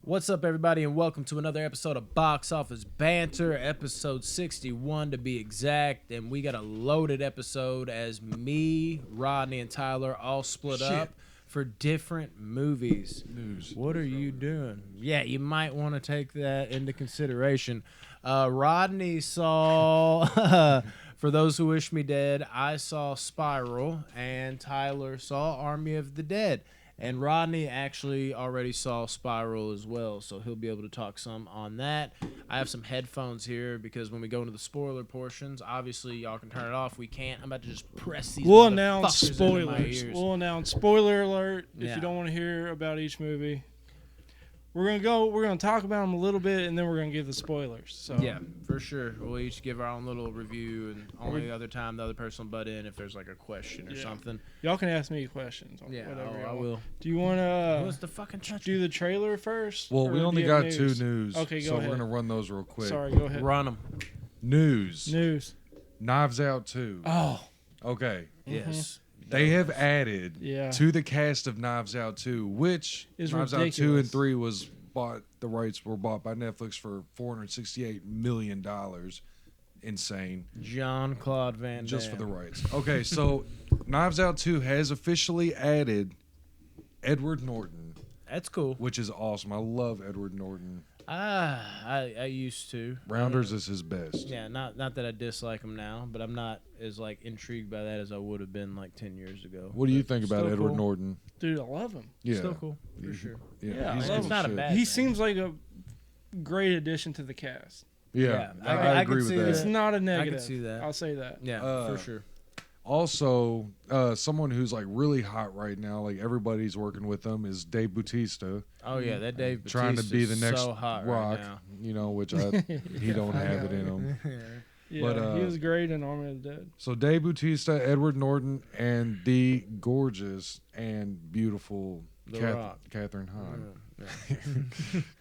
What's up, everybody, and welcome to another episode of Box Office Banter, episode 61 to be exact. And we got a loaded episode as me, Rodney, and Tyler all split up for different movies. What are you doing? Yeah, you might want to take that into consideration. Rodney saw, for those who wish me dead, I saw Spiral, and Tyler saw Army of the Dead. And Rodney actually already saw Spiral as well, so he'll be able to talk some on that. I have some headphones here because when we go into the spoiler portions, obviously y'all can turn it off. We can't. I'm about to just press these. We'll announce spoilers. We'll announce spoiler alert if you don't want to hear about each movie. We're gonna talk about them a little bit, and then we're gonna give the spoilers. So yeah, for sure. We'll each give our own little review, and only the other time the other person will butt in if there's like a question or something. Y'all can ask me questions. Yeah, whatever I will. Do you want to What's the fucking do the trailer first? Well, we only got two news. Okay, go so ahead. we're gonna run those real quick. Sorry, go ahead. Run them. News. Knives Out 2. Oh, Okay. Yes. They have added yeah. to the cast of Knives Out 2, which Is Knives Out 2 ridiculous. and 3 was bought. The rights were bought by Netflix for $468 million. Insane. Jean-Claude Van Damme. Just for the rights. Okay, so Knives Out 2 has officially added Edward Norton, That's cool. which is awesome. I love Edward Norton. I used to. Rounders is his best. Yeah, not that I dislike him now, but I'm not as like intrigued by that as I would have been like 10 years ago. What do you think about still Edward cool. Norton? Dude, I love him. Yeah. Still cool, for sure. Yeah, he's I love It's good not a shit. bad He thing. seems like a great addition to the cast. Yeah, Yeah, I I can agree see with that. It's that. not a negative. see that. I'll say that. Yeah, Uh, for sure. Also, someone who's like really hot right now, like everybody's working with them, is Dave Bautista. Oh yeah, that Dave Bautista Trying to be the next so hot Rock, right now. you know, which he don't have it in him. Yeah, But, he was great in Army of the Dead. So Dave Bautista, Edward Norton, and the gorgeous and beautiful The Rock. Catherine Hahn. Yeah.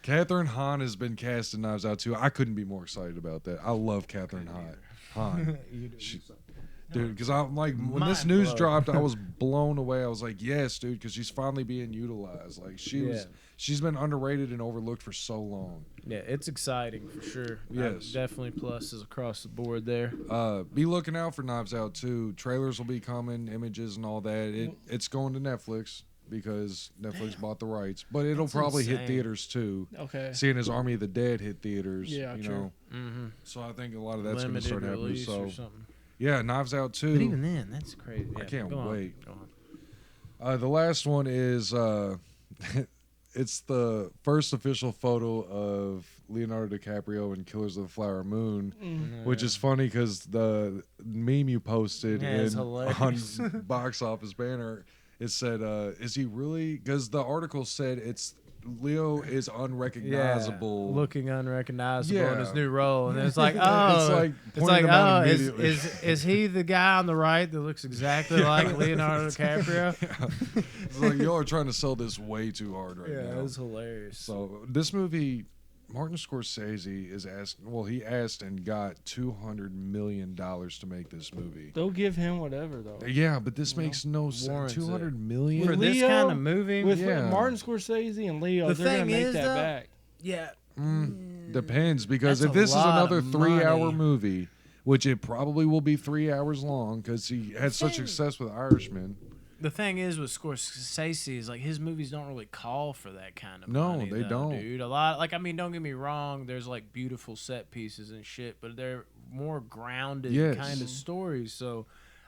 Catherine Hahn has been cast in Knives Out too. I couldn't be more excited about that. I love Catherine Hahn. Dude, because I'm like, when this news blown. dropped, I was blown away. I was like, yes, dude, because she's finally being utilized. Like she's been underrated and overlooked for so long. Yeah, it's exciting for sure. Yes. Definitely pluses across the board there. Be looking out for Knives Out too. Trailers will be coming, images and all that. It's going to Netflix because Netflix bought the rights, but it'll That's probably hit insane. theaters too. Okay. Seeing as Army of the Dead hit theaters, Yeah, you true. know. Mm-hmm. So I think a lot of that's going to Limited start happening. release So or something. yeah, Knives Out 2. But even then, that's crazy. I Yeah, can't go on. wait. Go on. The last one is it's the first official photo of Leonardo DiCaprio in Killers of the Flower Moon, which is funny because the meme you posted Yeah, it's hilarious. on Box Office Banner, it said, "Is he really?" Because the article said it's Leo is unrecognizable. Yeah, looking unrecognizable in his Yeah. new role, and it's like, oh, It's like pointing him out immediately. is he the guy on the right that looks exactly like Leonardo DiCaprio? It's like y'all are trying to sell this way too hard right Yeah, now. it was hilarious. So this movie, Martin Scorsese is asking. Well, he asked and got $200 million to make this movie. They'll give him whatever though. Yeah, but this makes no sense. warrants it. $200 million. For this Leo, kind of movie, With Yeah. Martin Scorsese and Leo, The they're gonna thing make is, that though, back. yeah, Depends, because That's if a this is lot another of 3-hour money. movie, which it probably will be 3 hours long, because he had such thing- success with Irishman. the thing is with Scorsese is like his movies don't really call for that kind of No, money, they though, don't. dude. A lot, like, I mean, don't get me wrong, there's like beautiful set pieces and shit, but they're more grounded Yes. kind of stories. So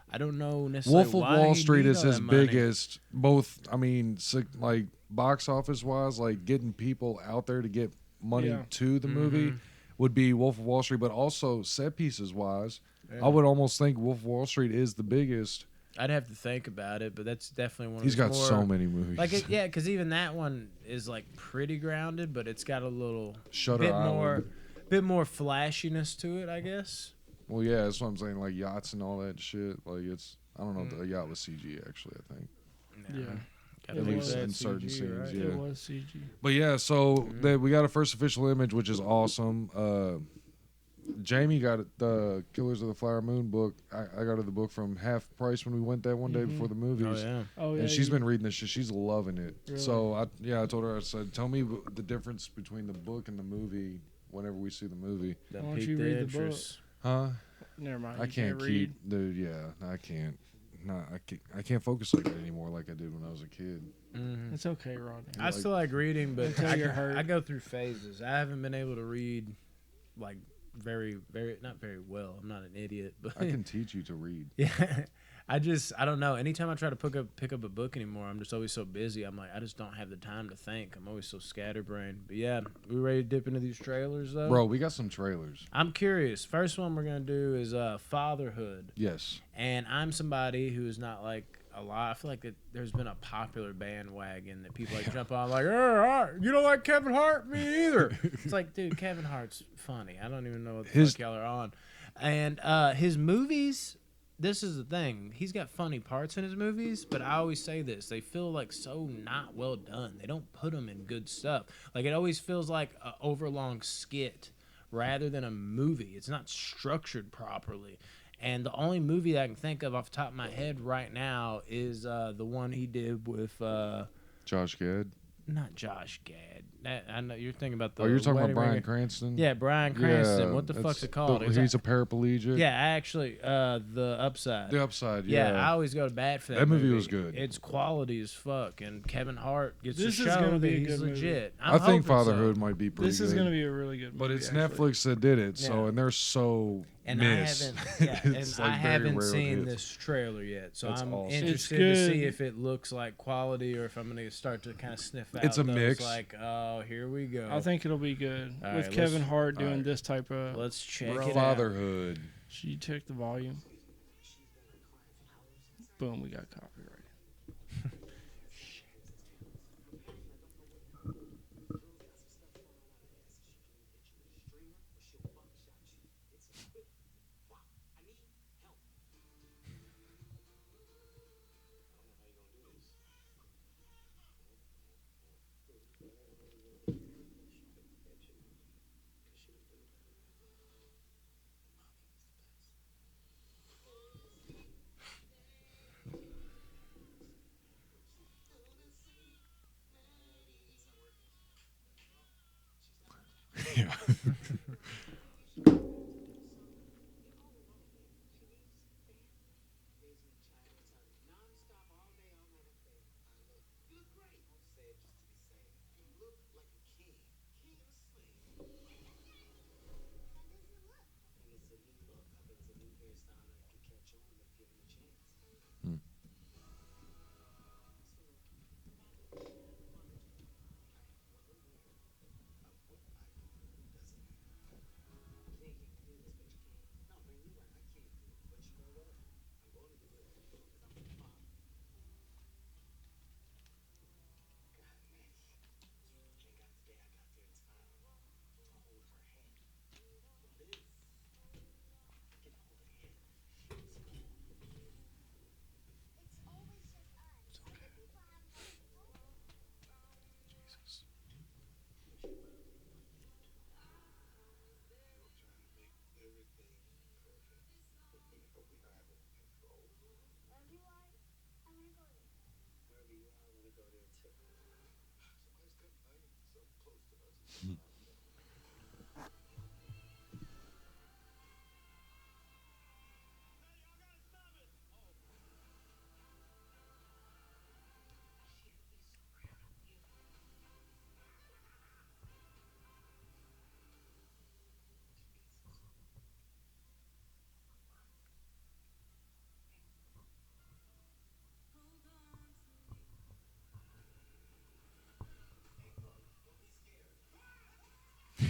I don't know necessarily Wolf of why Wall he Street need is all his that money. biggest, both, I mean, like box office wise, like getting people out there to get money Yeah. to the movie Mm-hmm. would be Wolf of Wall Street, but also set pieces wise, Yeah. I would almost think Wolf of Wall Street is the biggest. I'd have to think about it, but that's definitely one of He's his got more, so many movies. Like, yeah, because even that one is like pretty grounded, but it's got a little Shutter bit Island. more flashiness to it, I guess. Well, yeah, that's what I'm saying, like yachts and all that shit. Like it's, I don't know if the yacht was CG actually, I think. Yeah. Gotta At leave least that in certain CG, scenes, right? yeah. It was CG. But yeah, so we got a first official image, which is awesome. Jamie got the Killers of the Flower Moon book. I got her the book from half price when we went that one day before the movies. Oh yeah. Oh yeah. And she's been reading this shit. She's loving it. Really? So I told her, I said, tell me the difference between the book and the movie whenever we see the movie. That Why don't piqued you the read the interest. Huh? Never mind. I You can't read. keep dude. Yeah, I can't. No, I can't focus like that anymore, like I did when I was a kid. Mhm. It's okay, Rodney. I still like reading, but Until you're hurt. I go through phases. I haven't been able to read like very, very not very well. I'm not an idiot, but I can teach you to read. yeah. I don't know. Anytime I try to pick up a book anymore, I'm just always so busy. I'm like, I just don't have the time to think. I'm always so scatterbrained. But yeah, we ready to dip into these trailers though? Bro, we got some trailers. I'm curious. First one we're gonna do is Fatherhood. Yes. And I'm somebody who's not like a lot. I feel like there's been a popular bandwagon that people like jump on, like, you don't like Kevin Hart? Me either. It's like, dude, Kevin Hart's funny. I don't even know what the fuck y'all are on. And his movies, this is the thing. He's got funny parts in his movies, but I always say this. They feel like so not well done. They don't put them in good stuff. Like, it always feels like an overlong skit rather than a movie. It's not structured properly. And the only movie that I can think of off the top of my head right now is the one he did with Josh Gad. not Josh Gad. I know you're thinking about the. Oh, you're talking about Wedding Bryan Ringer. Cranston? Yeah, Bryan Cranston. What the that's fuck's it called? He's a paraplegic. Yeah, actually, the Upside. The Upside, Yeah, yeah. I always go to bat for that. That movie was good. It's quality as fuck, and Kevin Hart gets This to is show gonna be that a he's good movie. legit. I think hoping Fatherhood so. might be pretty This good. is going to be a really good movie. But it's actually. Netflix that did it, so Yeah. and they're so And miss. I haven't, It's, and like, I very haven't rare seen hits. this trailer yet, so That's I'm awesome. interested It's to see good. if it looks like quality or if I'm gonna start to kind of sniff out. It's a those, mix. Like, oh, here we go. I think it'll be good All with right, Kevin let's- Hart doing all right. this type of. Let's check Bro. it out. Fatherhood. Should you check the volume? Boom, we got copyright. Yeah.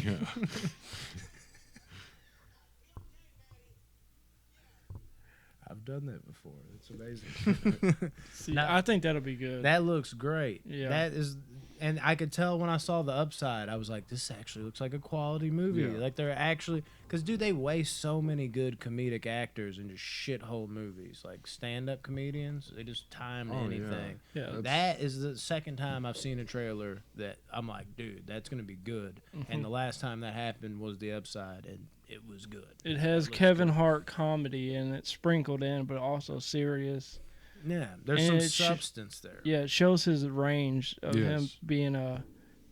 Yeah. I've done that before. It's amazing. See, Now- I think that'll be good. That looks great. Yeah. That is, And I could tell when I saw the upside, I was like, this actually looks like a quality movie. Yeah. Like they're actually, because dude, they waste so many good comedic actors in just shithole movies. Like stand-up comedians, they just time Oh, anything. Yeah. That is the second time I've seen a trailer that I'm like, dude, that's gonna be good. And the last time that happened was the upside, and it was good. It has looks Kevin good. Hart comedy and it's sprinkled in, but also serious. Yeah, there's And some it substance there. Yeah, it shows his range of him Yes. being a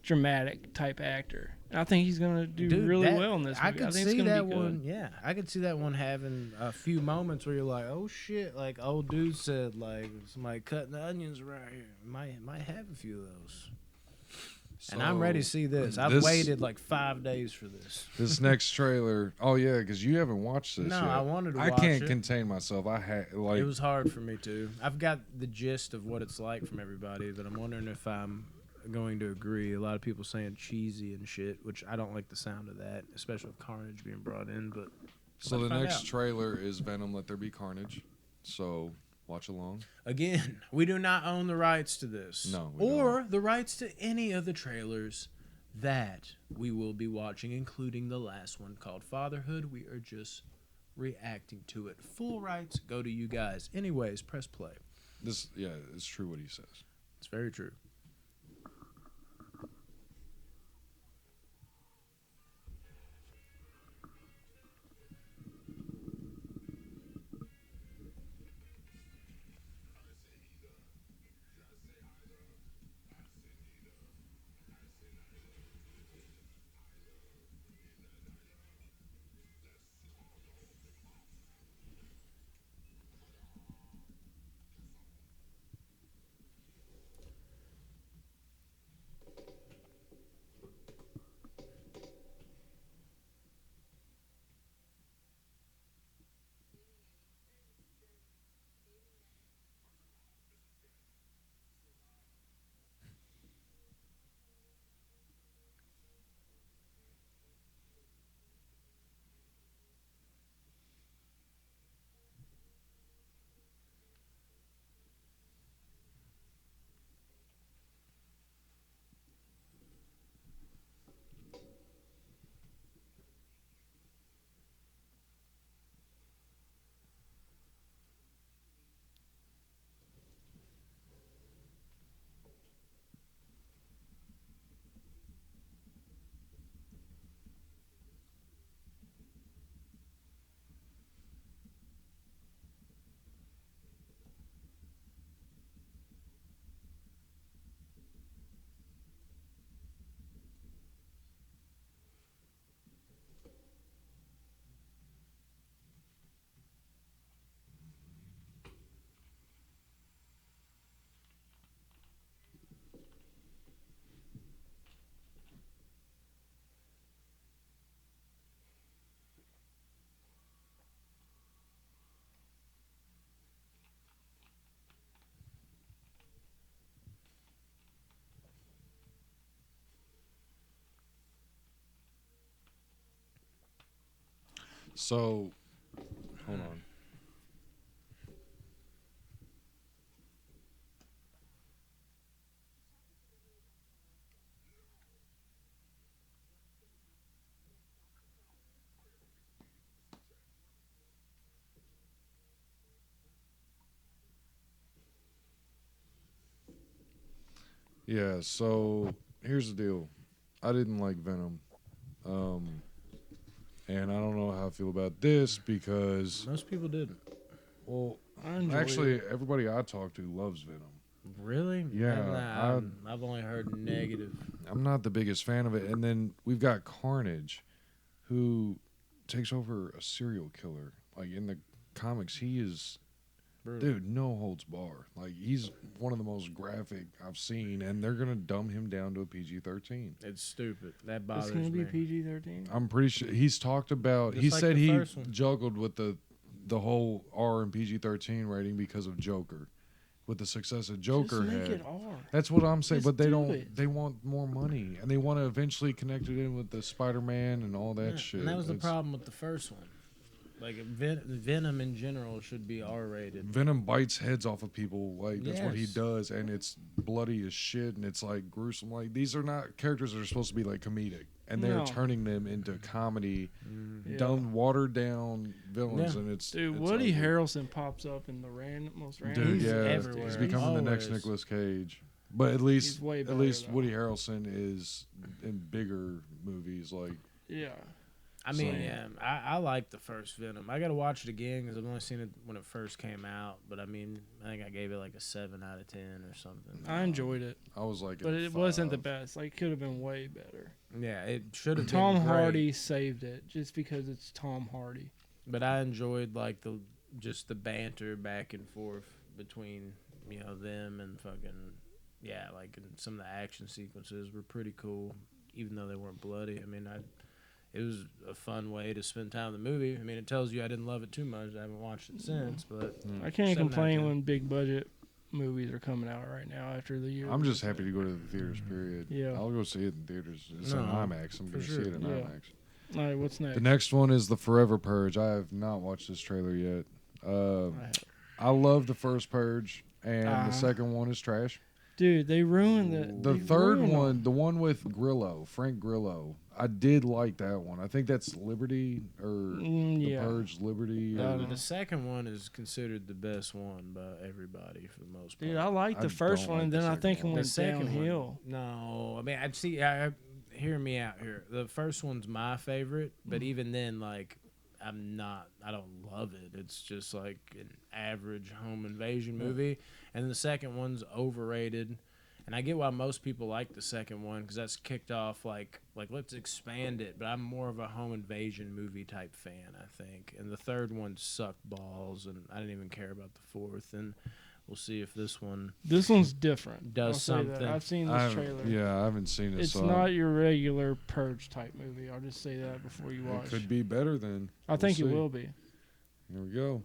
dramatic type actor. And I think he's gonna do Dude, really that- well in this movie. I could think it's see gonna that be good. one. Yeah, I could see that one having a few moments where you're like, "Oh shit!" Like old dude said, like somebody cutting the onions right here. Might have a few of those. And I'm ready to see this. I've waited like 5 days for this. This next trailer. Oh yeah, because you haven't watched this No, yet. I wanted to I watch can't it. contain myself. I had like. It was hard for me too. I've got the gist of what it's like from everybody, but I'm wondering if I'm going to agree. A lot of people saying cheesy and shit, which I don't like the sound of that, especially with Carnage being brought in. But So the let's find next out. trailer is Venom. Let There Be Carnage. So watch along. Again, we do not own the rights to this. No, we or the rights to any of the trailers that we will be watching, including the last one called Fatherhood. We are just reacting to it. Full rights go to you guys. Anyways, press play. It's true what he says. It's very true. So, hold on. Yeah, so here's the deal. I didn't like Venom. And I don't know how I feel about this because, Most people didn't. well, I enjoy actually, it. everybody I talk to loves Venom. Really? Yeah, I've only heard negative. I'm not the biggest fan of it. And then we've got Carnage, who takes over a serial killer. Like in the comics, he is, Brutal. dude, no holds bar. Like he's one of the most graphic I've seen, and they're gonna dumb him down to a PG-13. It's stupid. That It's bothers gonna be me. PG-13. I'm pretty sure he's talked about. Just He like said the he first one. juggled with the whole R and PG-13 rating because of Joker, with the success that Joker Just make had. it R. That's what I'm saying, Just but they do don't. it. They want more money, and they want to eventually connect it in with the Spider-Man and all that Yeah, shit. and that was the It's- problem with the first one. Like Venom in general should be R-rated. Venom bites heads off of people. Like that's what he Yes. does, and it's bloody as shit, and it's like gruesome. Like these are not characters that are supposed to be like comedic, and they're No. turning them into comedy, Yeah. dumb, watered down villains, Yeah. and it's Dude, it's Woody ugly. Harrelson pops up in the most random. Dude, He's yeah, everywhere. he's becoming the next Always. Nicolas Cage. But at He's least way at better, least though. Woody Harrelson is in bigger movies. Like Yeah. I mean, So- yeah, I like the first Venom. I got to watch it again because I've only seen it when it first came out. But I mean, I think I gave it like a 7 out of 10 or something. I enjoyed it, I was like, but a it wasn't the 5. best. Like, it could have been way better. Yeah, it should have Tom been great, Hardy saved it just because it's Tom Hardy. but I enjoyed like the banter back and forth between them and fucking like and some of the action sequences were pretty cool, even though they weren't bloody. I mean, it was a fun way to spend time in the movie. I mean, it tells you I didn't love it too much. I haven't watched it since, but I can't 7 out of complain 10. when big budget movies are coming out right now after the year. I'm just happy to go to the theaters. Period. Yeah. I'll go see it in theaters. It's No, an IMAX. I'm for going to sure. see it in Yeah. IMAX. All right, what's next? The next one is the Forever Purge. I have not watched this trailer yet. I love the first Purge, and the second one is trash. Dude, they ruined The they third ruined one, them. the one with Grillo, Frank Grillo, I did like that one. I think that's Liberty or the Yeah. Purge Liberty. Uh, the second one is considered the best one by everybody for the most part. Dude, I liked the I first don't one, like and the then I second think it one. went the second downhill. one, no, I mean, hear me out here. The first one's my favorite, but even then, like, I don't love it. It's just like an average home invasion movie, and the second one's overrated. And I get why most people like the second one because that's kicked off like let's expand it. But I'm more of a home invasion movie type fan, I think. And the third one sucked balls, and I didn't even care about the fourth. And we'll see if this one This one's different. Does I'll say that. something. I've seen I this haven't- trailer. Yeah, I haven't seen it. It's so not your regular Purge type movie. I'll just say that before you watch. It could be better than. I think we'll it see. will be. Here we go.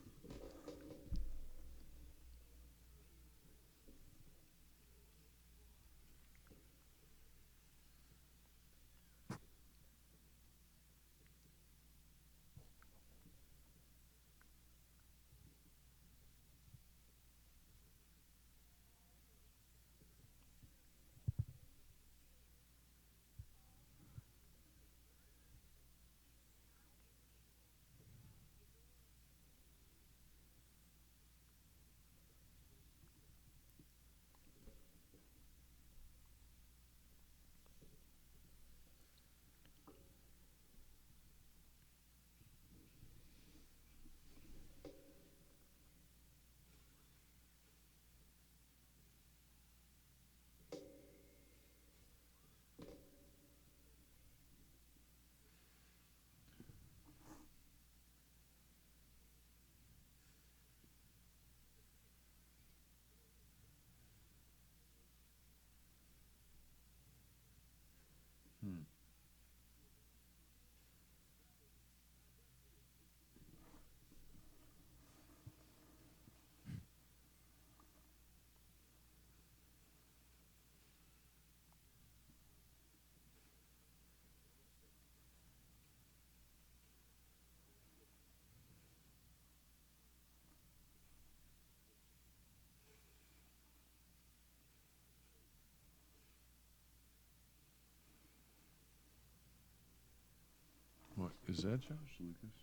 What is that, Josh Lucas?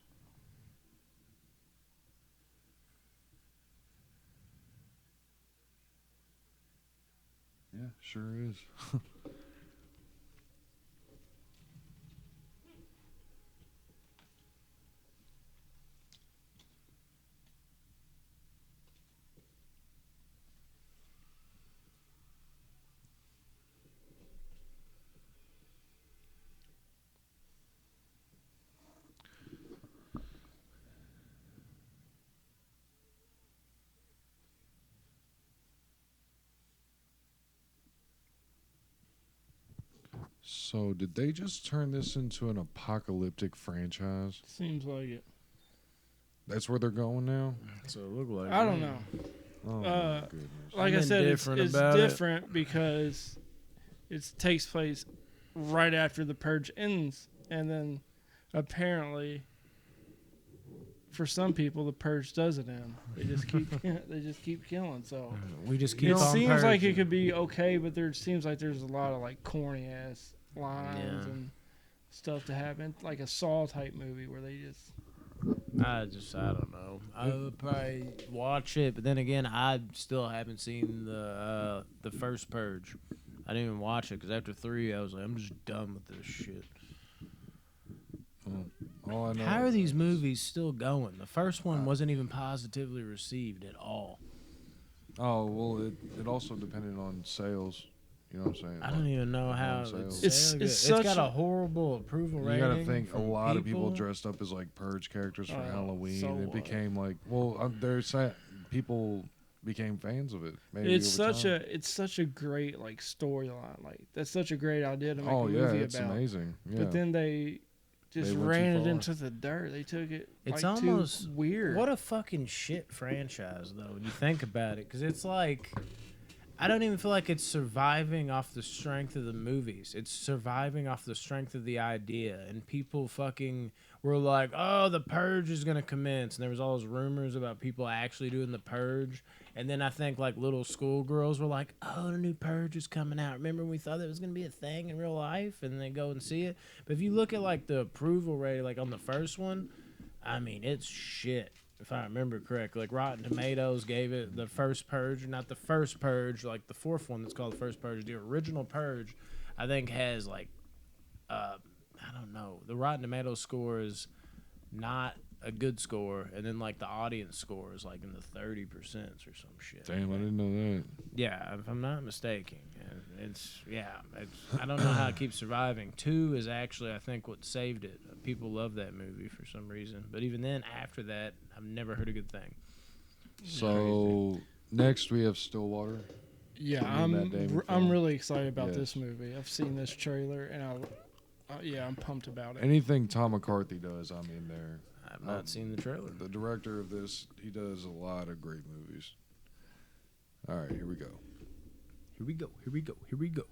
Yeah, sure is. So, did they just turn this into an apocalyptic franchise? Seems like it. That's where they're going now? So it looked like I don't know. Oh, Uh, my goodness. Like I Something said, different it's about it. different because it takes place right after the Purge ends, and then apparently for some people, the Purge doesn't end. They just keep killing. So we just keep. It on seems like purging. it could be okay, but there seems like there's a lot of like corny ass lines and stuff to happen, like a Saw type movie where they just. I don't know. I would probably watch it, but then again, I still haven't seen the first Purge. I didn't even watch it because after 3, I was like, I'm just done with this shit. All I know, How are these movies still going? The first one wasn't even positively received at all. Oh well, it also depended on sales. You know what I'm saying? I don't even know how it's got a horrible approval rating. You gotta think a lot of people dressed up as like Purge characters for Halloween. So it became like, well, they're saying people became fans of it. Maybe it's such a great like storyline. Like that's such a great idea to make a movie about. It's amazing. Yeah. But then they just ran it into the dirt. They took it. It's like, almost too weird. What a fucking shit franchise, though. When you think about it, because it's like. I don't even feel like it's surviving off the strength of the movies. It's surviving off the strength of the idea. And people fucking were like, oh, the Purge is going to commence. And there was all those rumors about people actually doing the Purge. And then I think like little schoolgirls were like, oh, the new Purge is coming out. Remember when we thought it was going to be a thing in real life? And they go and see it. But if you look at like the approval rate, like on the first one, I mean, it's shit. If I remember correctly, like Rotten Tomatoes gave it the first Purge, not the first Purge, like the fourth one that's called the first Purge. The original Purge, I think, has like, I don't know. The Rotten Tomatoes score is not a good score, and then like the audience score is like in the 30% or some shit. Damn, I didn't know that. Yeah, if I'm not mistaken, it's I don't know how it keeps surviving. 2 is actually I think what saved it. People love that movie for some reason, but even then after that, I've never heard a good thing. So next we have Stillwater. Yeah, I'm really excited about this movie. I've seen this trailer and I'm pumped about it. Anything Tom McCarthy does, I'm in there. I've not seen the trailer. The director of this, he does a lot of great movies. All right, here we go. Here we go. Here we go. Here we go.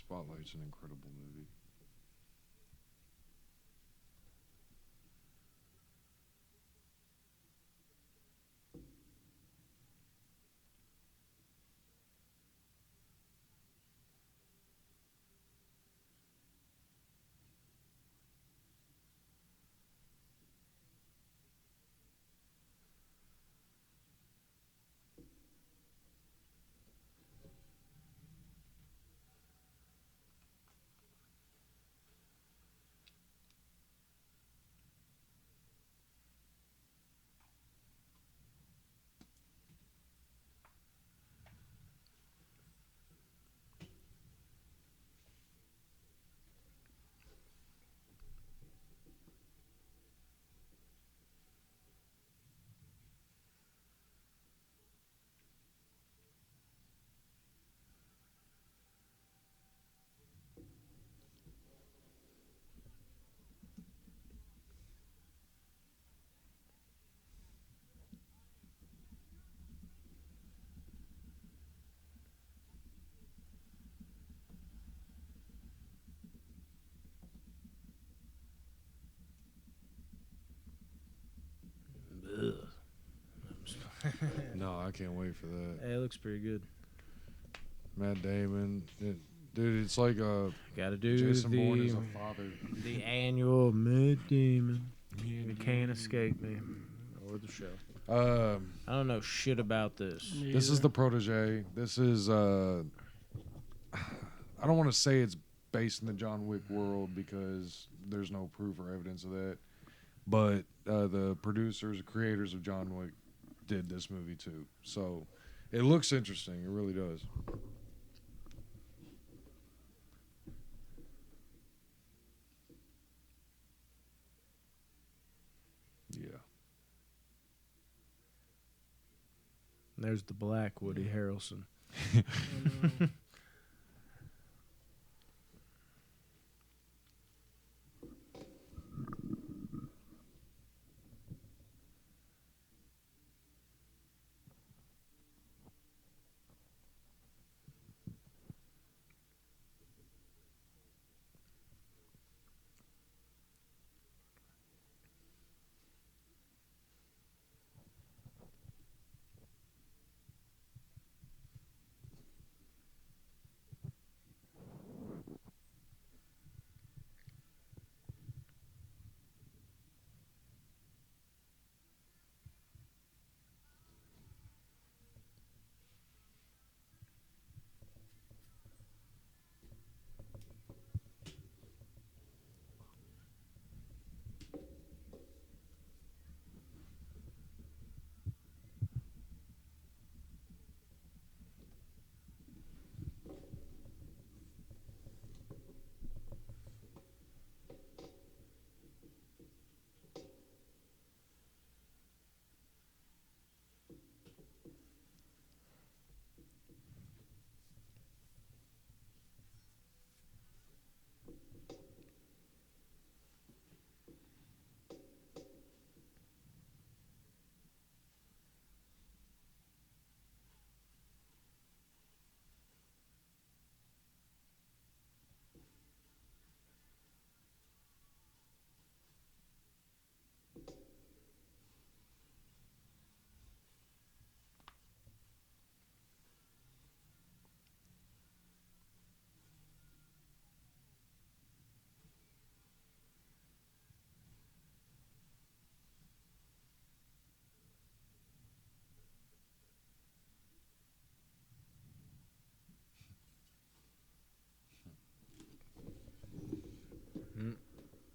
Spotlight's an incredible movie. No, I can't wait for that. Hey, it looks pretty good. Matt Damon, dude, it's like Gotta do Jason Bourne is a father. The annual Matt Damon. You can't escape me or the show. I don't know shit about this. This is the Protege. This is I don't want to say it's based in the John Wick world because there's no proof or evidence of that. But the producers, creators of John Wick did this movie too. So it looks interesting. It really does. Yeah. There's the black Woody Harrelson.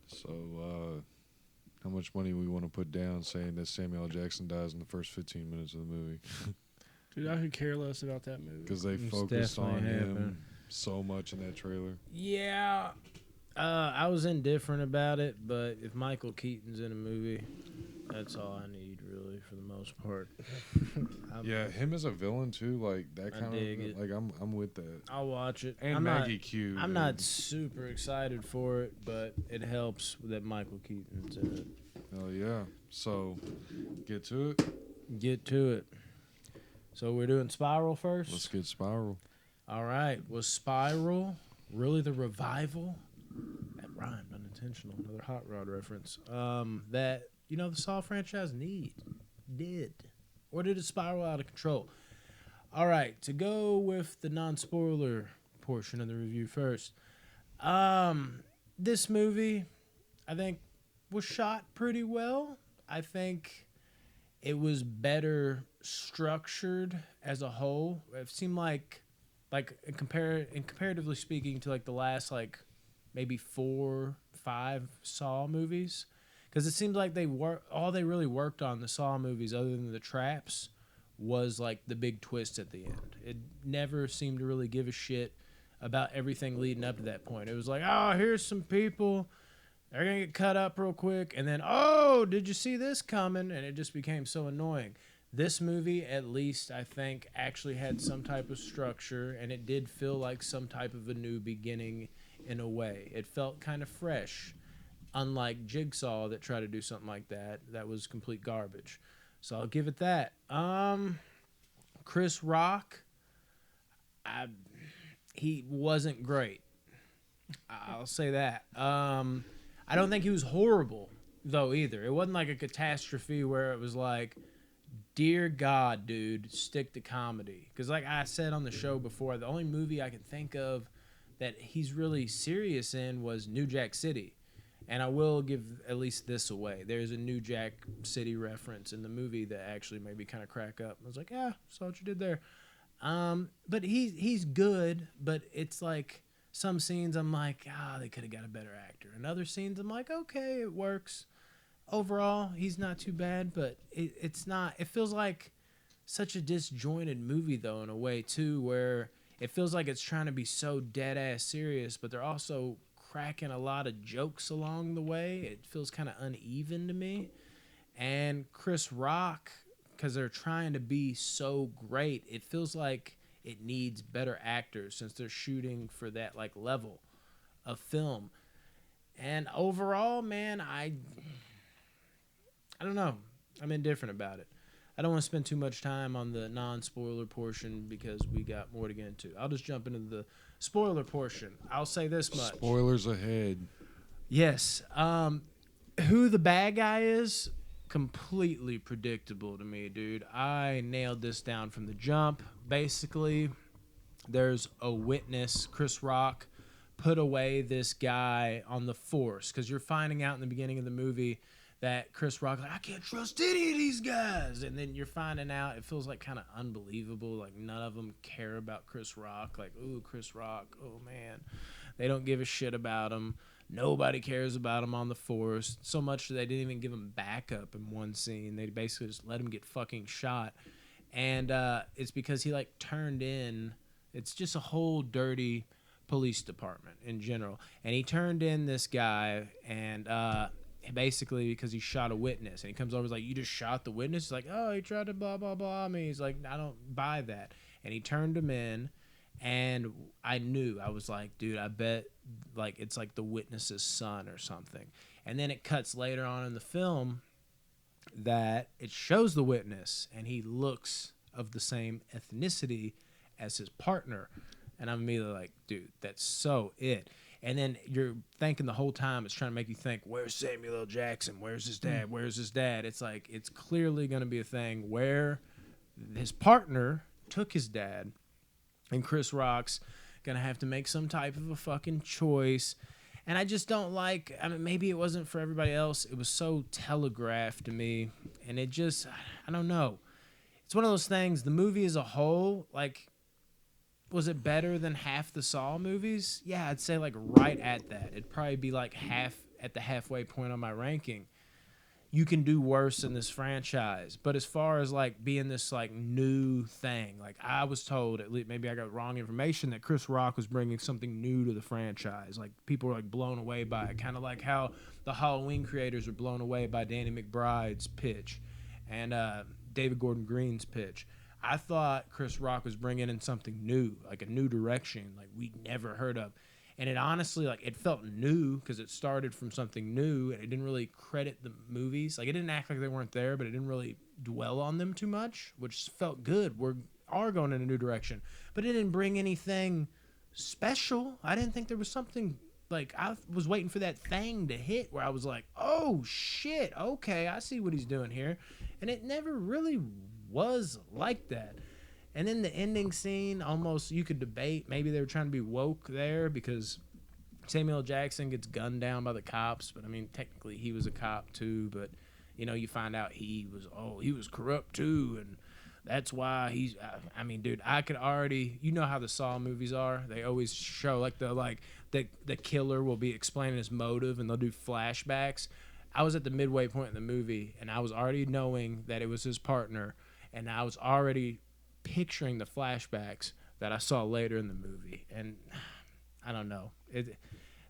So, how much money we want to put down saying that Samuel L. Jackson dies in the first 15 minutes of the movie? Dude, I could care less about that movie. Because they It's focused on definitely him happened. so much in that trailer. Yeah, I was indifferent about it, but if Michael Keaton's in a movie, that's all I need, really, for the most part. Yeah, him as a villain too, like that I kind dig of it. like I'm with that. I'll watch it. And I'm Maggie Q. I'm dude. not super excited for it, but it helps that Michael Keaton's in it. Hell yeah. So, get to it. Get to it. So we're doing Spiral first? Let's get Spiral. All right. Was Spiral really the revival? That rhymed, unintentional. Another Hot Rod reference. That, the Saw franchise did. Or did it spiral out of control? All right. To go with the non-spoiler portion of the review first. This movie, I think, was shot pretty well. I think it was better structured as a whole. It seemed like comparatively speaking to like the last like maybe 4, 5 Saw movies, because it seems like all they really worked on the Saw movies, other than the traps, was like the big twist at the end. It never seemed to really give a shit about everything leading up to that point. It was like, oh, here's some people. They're going to get cut up real quick. And then, oh, did you see this coming? And it just became so annoying. This movie, at least, I think, actually had some type of structure. And it did feel like some type of a new beginning in a way. It felt kind of fresh. Unlike Jigsaw that tried to do something like that. That was complete garbage. So I'll give it that. Chris Rock, he wasn't great. I'll say that. I don't think he was horrible, though, either. It wasn't like a catastrophe where it was like, dear God, dude, stick to comedy. Because like I said on the show before, the only movie I can think of that he's really serious in was New Jack City. And I will give at least this away. There's a New Jack City reference in the movie that actually made me kind of crack up. I was like, yeah, saw what you did there. But he's good, but it's like some scenes I'm like, they could have got a better actor. And other scenes I'm like, okay, it works. Overall, he's not too bad, but it's not. It feels like such a disjointed movie, though, in a way, too, where it feels like it's trying to be so dead-ass serious, but they're also cracking a lot of jokes along the way. It feels kind of uneven to me. And Chris Rock, because they're trying to be so great, it feels like it needs better actors since they're shooting for that like level of film. And overall, man, I don't know. I'm indifferent about it. I don't want to spend too much time on the non-spoiler portion because we got more to get into. I'll just jump into the spoiler portion. I'll say this much. Spoilers ahead. Yes. Who the bad guy is, completely predictable to me, dude. I nailed this down from the jump. Basically, there's a witness, Chris Rock, put away this guy on the force because you're finding out in the beginning of the movie that Chris Rock, like, I can't trust any of these guys. And then you're finding out, it feels like kind of unbelievable. Like, none of them care about Chris Rock. Like, ooh, Chris Rock, oh, man. They don't give a shit about him. Nobody cares about him on the force. So much that they didn't even give him backup in one scene. They basically just let him get fucking shot. And it's because he, like, turned in. It's just a whole dirty police department in general. And he turned in this guy, and basically because he shot a witness, and he comes over and is like, you just shot the witness? He's like, oh, he tried to blah blah blah me. He's like, I don't buy that. And he turned him in, and I knew, I was like, dude, I bet like it's like the witness's son or something. And then it cuts later on in the film that it shows the witness, and he looks of the same ethnicity as his partner. And I'm immediately like, dude, that's so it. And then you're thinking the whole time, it's trying to make you think, where's Samuel L. Jackson? Where's his dad? Where's his dad? It's like, it's clearly going to be a thing where his partner took his dad, and Chris Rock's going to have to make some type of a fucking choice. And I just don't like, I mean, maybe it wasn't for everybody else. It was so telegraphed to me. And it just, I don't know. It's one of those things, the movie as a whole, like, was it better than half the Saw movies? Yeah, I'd say like right at that. It'd probably be like half at the halfway point on my ranking. You can do worse in this franchise. But as far as like being this like new thing, like I was told, at least maybe I got wrong information, that Chris Rock was bringing something new to the franchise. Like people were like blown away by it. Kind of like how the Halloween creators were blown away by Danny McBride's pitch and David Gordon Green's pitch. I thought Chris Rock was bringing in something new, like a new direction, like we'd never heard of. And it honestly, like, it felt new because it started from something new, and it didn't really credit the movies. Like, it didn't act like they weren't there, but it didn't really dwell on them too much, which felt good. We are going in a new direction. But it didn't bring anything special. I didn't think there was something, like, I was waiting for that thing to hit where I was like, oh, shit, okay, I see what he's doing here. And it never really was like that. And then the ending scene, almost you could debate maybe they were trying to be woke there because Samuel L. Jackson gets gunned down by the cops, but I mean technically he was a cop too, but you know, you find out he was corrupt too, and that's why he's I mean, dude, I could already, you know how the Saw movies are, they always show like the killer will be explaining his motive and they'll do flashbacks. I was at the midway point in the movie and I was already knowing that it was his partner. And I was already picturing the flashbacks that I saw later in the movie. And I don't know.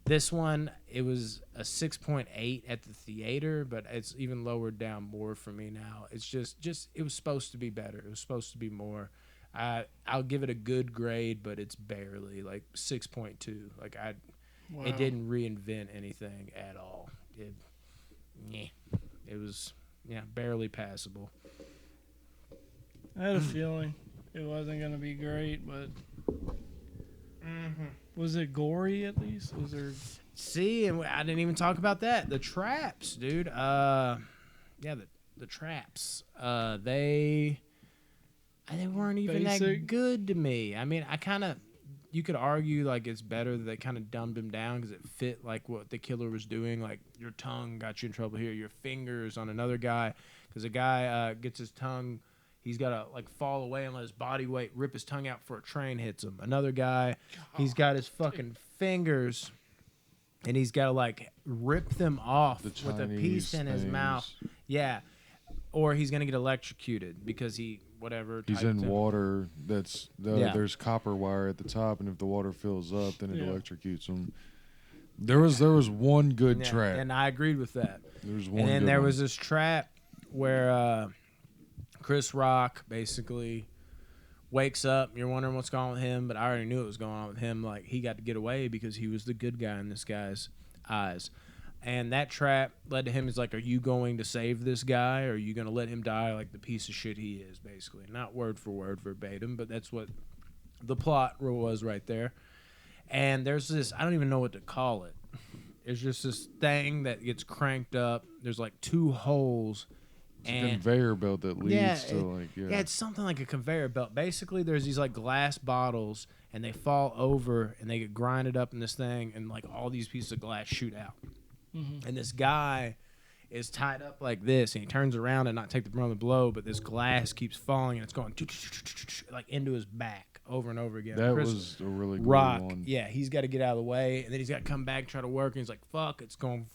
This one, it was a 6.8 at the theater, but it's even lowered down more for me now. It's just it was supposed to be better. It was supposed to be more. I'll give it a good grade, but it's barely like 6.2. Like Wow. It didn't reinvent anything at all. It was barely passable. I had a feeling it wasn't going to be great, but was it gory at least? Was there? See, and I didn't even talk about that. The traps, dude. The traps. They weren't even Basic. that good to me. I mean, you could argue like it's better that they kind of dumbed him down because it fit like what the killer was doing. Like your tongue got you in trouble here, your fingers on another guy, because a guy gets his tongue, he's got to like fall away and let his body weight rip his tongue out before a train hits him. Another guy, he's got his fucking fingers, and he's got to like rip them off with a piece in his mouth. Yeah. Or he's going to get electrocuted because he's in water there's copper wire at the top, and if the water fills up, then it electrocutes him. There was one good trap. And I agreed with that. There was one and then good there one. was this trap where Chris Rock basically wakes up. You're wondering what's going on with him, but I already knew what was going on with him. Like, he got to get away because he was the good guy in this guy's eyes. And that trap led to him. He's like, are you going to save this guy, or are you going to let him die like the piece of shit he is, basically? Not word for word verbatim, but that's what the plot was right there. And there's this, I don't even know what to call it. It's just this thing that gets cranked up. There's like two holes. It's a conveyor belt that leads to Yeah, it's something like a conveyor belt. Basically, there's these like glass bottles, and they fall over, and they get grinded up in this thing, and like all these pieces of glass shoot out. Mm-hmm. And this guy is tied up like this, and he turns around and not take the brunt of the blow, but this glass keeps falling, and it's going like into his back over and over again. That was a really good Rock, one. yeah, he's got to get out of the way, and then he's got to come back and try to work, and he's like, fuck, it's going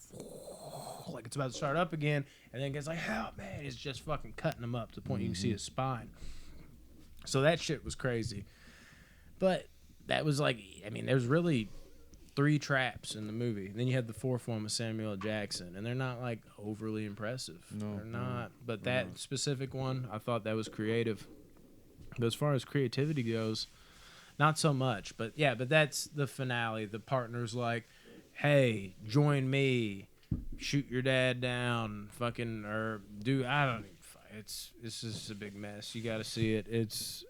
like it's about to start up again, and then gets like, help, man. It's just fucking cutting him up to the point you can see his spine. So that shit was crazy. But that was like, I mean, there's really 3 traps in the movie. And then you had the 4th one with Samuel L. Jackson, and they're not like overly impressive. No, they're not. But that specific one, I thought that was creative. But as far as creativity goes, not so much. But yeah, but that's the finale. The partner's like, hey, join me, shoot your dad down, fucking, or do, I don't even, it's just a big mess. You got to see it. It's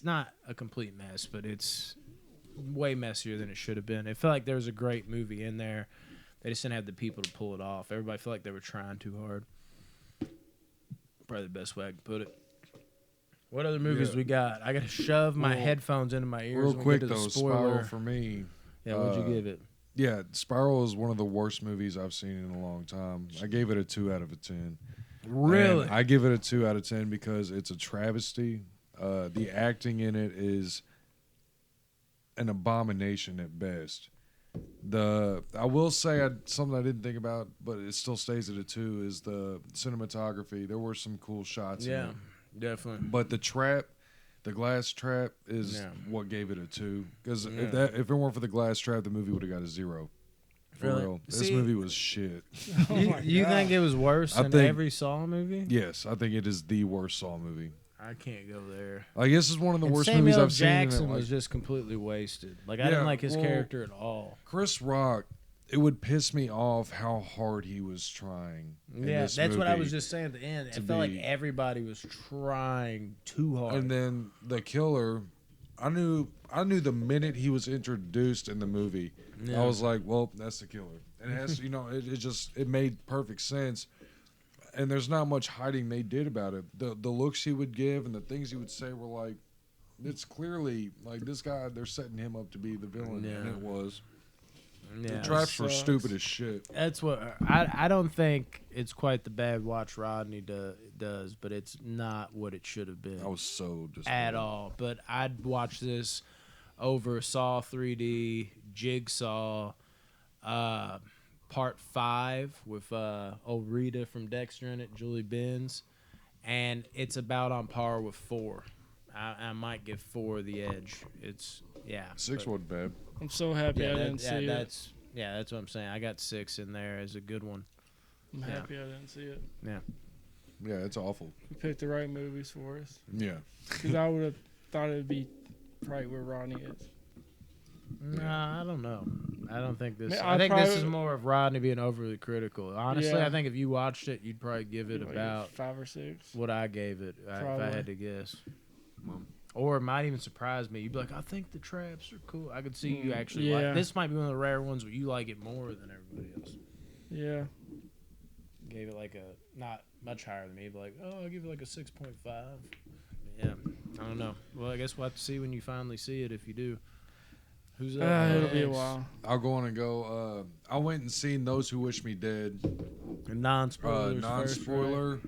not a complete mess, but it's way messier than it should have been. It felt like there was a great movie in there. They just didn't have the people to pull it off. Everybody felt like they were trying too hard. Probably the best way I can put it. What other movies we got? I got to shove my headphones into my ears. Real when quick, we get to though, the spoiler. Spiral for me. Yeah, what'd you give it? Yeah, Spiral is one of the worst movies I've seen in a long time. I gave it a 2 out of 10. Really? And I give it a 2 out of 10 because it's a travesty. The acting in it is an abomination at best. I will say something I didn't think about, but it still stays at a 2, is the cinematography. There were some cool shots in it. Definitely. But the glass trap is what gave it a 2. Because if it weren't for the glass trap, the movie would have got a 0. For real. This movie was shit. You think it was worse than every Saw movie? Yes, I think it is the worst Saw movie. I can't go there. I guess it's one of the worst Samuel movies I've seen. Jackson was just completely wasted. Like, I didn't like his character at all. Chris Rock, it would piss me off how hard he was trying. Yeah, that's what I was just saying at the end. It felt like everybody was trying too hard. And then the killer, I knew the minute he was introduced in the movie, I was like, well, that's the killer. And it has, it made perfect sense. And there's not much hiding they did about it. The looks he would give and the things he would say were like, it's clearly like this guy, they're setting him up to be the villain, and it was. Yeah, the traps were stupid as shit. That's what I don't think it's quite the bad watch Rodney does, but it's not what it should have been. I was so disappointed at all. But I'd watch this over Saw 3D, Jigsaw, Part 5 with old Rita from Dexter in it, Julie Benz, and it's about on par with 4. I might give 4 the edge. It's 6 wasn't bad. I'm so happy I didn't see it. That's what I'm saying. I got 6 in there as a good one. I'm happy I didn't see it. Yeah. Yeah, it's awful. You picked the right movies for us. Yeah. Because I would have thought it would be right where Rodney is. Nah, I don't know. I don't think this. I think this is more of Rodney being overly critical. Honestly, I think if you watched it, you'd probably give it about 5 or 6. what I gave it, if I had to guess. Or it might even surprise me. You'd be like, I think the traps are cool. I could see you actually like this. Might be one of the rare ones where you like it more than everybody else. Yeah. Gave it like a not much higher than me, but like, I'll give it like a 6.5. Yeah, I don't know. Well, I guess we'll have to see when you finally see it if you do. Who's up? It'll be a next? while. I'll go on and go. I went and seen Those Who Wish Me Dead. Non-spoilers. Non-spoiler.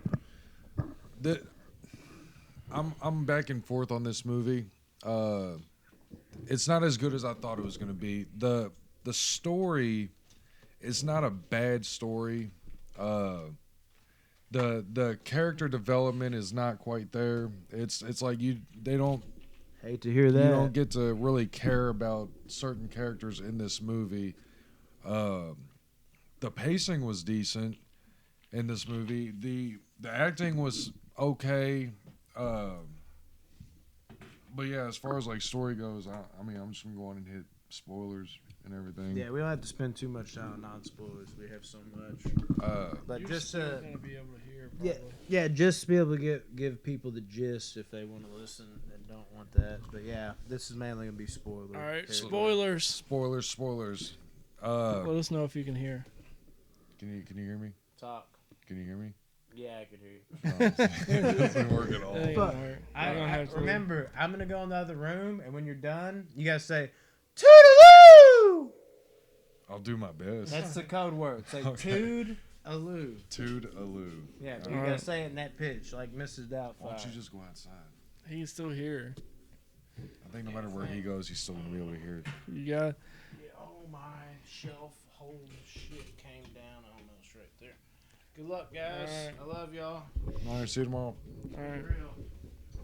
I'm back and forth on this movie. It's not as good as I thought it was going to be. The story is not a bad story. The character development is not quite there. It's like they don't. Hate to hear that. You don't get to really care about certain characters in this movie. The pacing was decent in this movie. The acting was okay. But yeah, as far as like story goes, I mean, I'm just gonna go on and hit spoilers and everything. Yeah, we don't have to spend too much time on non-spoilers. We have so much. But You're just still gonna be able to hear. yeah, just to be able to give people the gist if they want to listen and don't want that. But yeah, this is mainly gonna be spoiler. All right, territory. Spoilers. Let us know if you can hear. Can you hear me? Talk. Can you hear me? Yeah, I can hear you. It doesn't work at all. That ain't gonna work. We're gonna have to- Remember, I'm gonna go in the other room, and when you're done, you guys say, "Toodaloo!" I'll do my best. That's the code word. Say Okay. "Toodaloo." Toodaloo. Yeah, but All you right. gotta say it in that pitch, like Mrs. Doubtfire. Why don't you just go outside? He's still here. I think no matter where he goes, he's still gonna be able to hear it. You got. Yeah, oh my shelf, holy shit, came down almost right there. Good luck, guys. Alright. I love y'all. All right, see you tomorrow. All right. For real.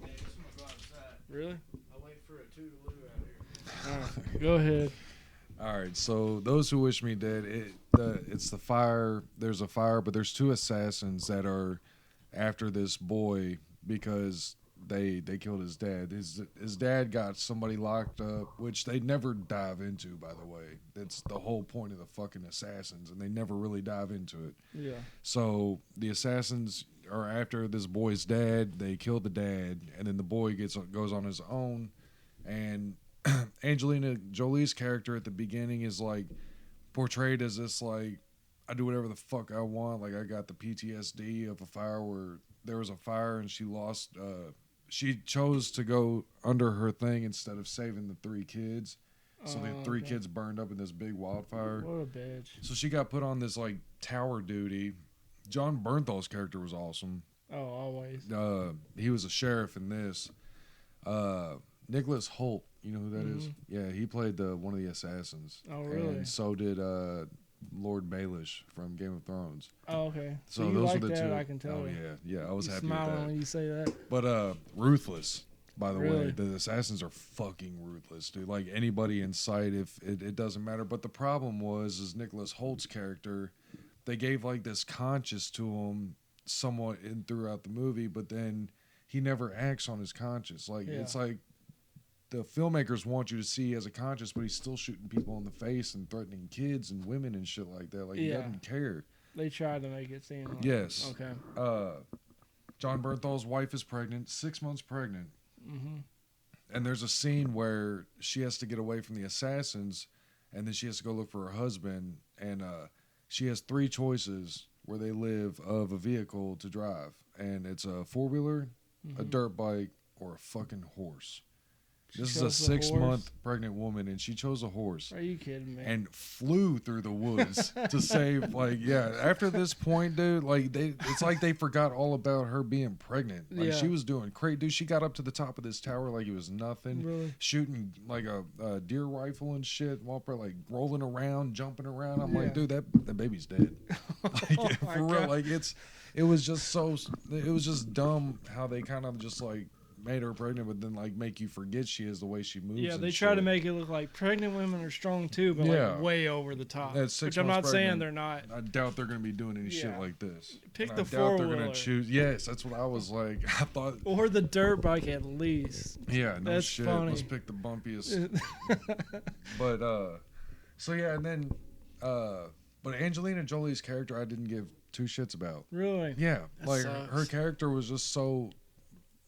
Yeah, just wanna go outside. Really? I'll wait for a toodaloo out here. All right. Go ahead. All right, so Those Who Wish Me Dead, it's the fire. There's a fire, but there's two assassins that are after this boy because they killed his dad. His dad got somebody locked up, which they never dive into, by the way. That's the whole point of the fucking assassins, and they never really dive into it. Yeah. So the assassins are after this boy's dad. They kill the dad, and then the boy goes on his own, and Angelina Jolie's character at the beginning is like portrayed as this like, I do whatever the fuck I want. Like I got the PTSD of a fire where there was a fire and she lost. She chose to go under her thing instead of saving the three kids. So the three kids burned up in this big wildfire. What a bitch. So she got put on this like tower duty. John Bernthal's character was awesome. Oh, always. He was a sheriff in this. Nicholas Hoult, you know who that is? Yeah, he played one of the assassins. Oh, really? And so did Lord Baelish from Game of Thrones. Oh, okay. So you those like are the that, two. I can tell. Oh yeah, I was You happy smile with that. when you say that. But ruthless, by the way. Really? The assassins are fucking ruthless, dude. Like anybody in sight, if it doesn't matter. But the problem is Nicholas Holt's character, they gave like this conscience to him somewhat throughout the movie, but then he never acts on his conscience. Like it's like the filmmakers want you to see he has a conscience, but he's still shooting people in the face and threatening kids and women and shit like that. Like he doesn't care. They tried to make it seem like. Yes. Okay. John Bernthal's wife is pregnant, 6 months pregnant. Mm-hmm. And there's a scene where she has to get away from the assassins, and then she has to go look for her husband. And she has three choices where they live of a vehicle to drive. And it's a four-wheeler, a dirt bike, or a fucking horse. This is a 6 month pregnant woman, and she chose a horse. Are you kidding me? And flew through the woods to save, after this point, dude, it's like they forgot all about her being pregnant. Like, she was doing great, dude. She got up to the top of this tower like it was nothing, Really? shooting like a deer rifle and shit, while like rolling around, jumping around. I'm like, dude, that baby's dead. Like, for real, like it was just dumb how they kind of just like made her pregnant, but then like make you forget she is the way she moves. Yeah, and they try to shit. make it look like pregnant women are strong too, but like way over the top. At 6 Which I'm months not saying pregnant, they're not. I doubt they're going to be doing any shit like this. Pick And the I doubt they're four-wheeler. going to choose. Yes, that's what I was like. I thought. Or the dirt bike at least. Yeah, no That's shit. funny. Let's pick the bumpiest. But so yeah, and then but Angelina Jolie's character, I didn't give two shits about. Really? Yeah, That like sucks. her character was just so